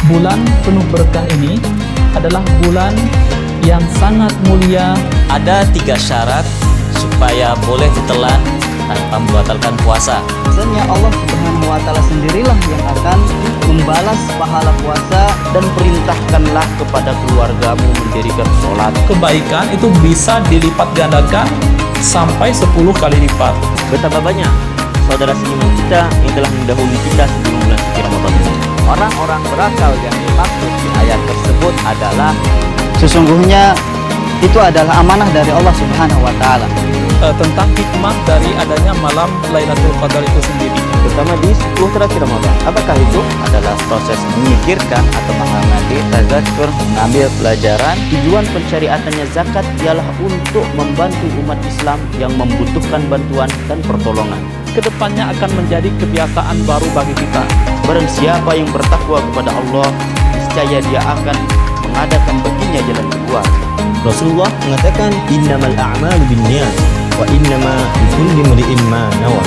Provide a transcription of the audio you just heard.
bulan penuh berkah ini adalah bulan yang sangat mulia. Ada 3 syarat supaya boleh ditelan tanpa membatalkan puasa. Sebenarnya Allah Subhanahu wa Ta'ala sendirilah yang akan membalas pahala puasa, dan perintahkanlah kepada keluargamu mendirikan sholat. Kebaikan itu bisa dilipat gandakan sampai 10 kali lipat. Betapa banyak saudara seiman kita yang telah mendahului kita sebelum bulan suci Ramadan ini. Orang-orang berakal yang dimaksud di ayat tersebut adalah sesungguhnya itu adalah amanah dari Allah Subhanahu wa Ta'ala. Tentang hikmah dari adanya malam Lailatul Qadar itu sendiri, Terutama di 10 terakhir Ramadan. Apakah itu? Adalah proses memikirkan atau mengamati, tazakkur, mengambil pelajaran. Tujuan pensyariatannya zakat ialah untuk membantu umat Islam yang membutuhkan bantuan dan pertolongan. kedepannya akan menjadi kebiasaan baru bagi kita. Barang siapa yang bertakwa kepada Allah, niscaya dia akan mengadakan baginya jalan keluar. Rasulullah mengatakan innamal a'malu binniyat wa innama likulli imri'in ma nawa.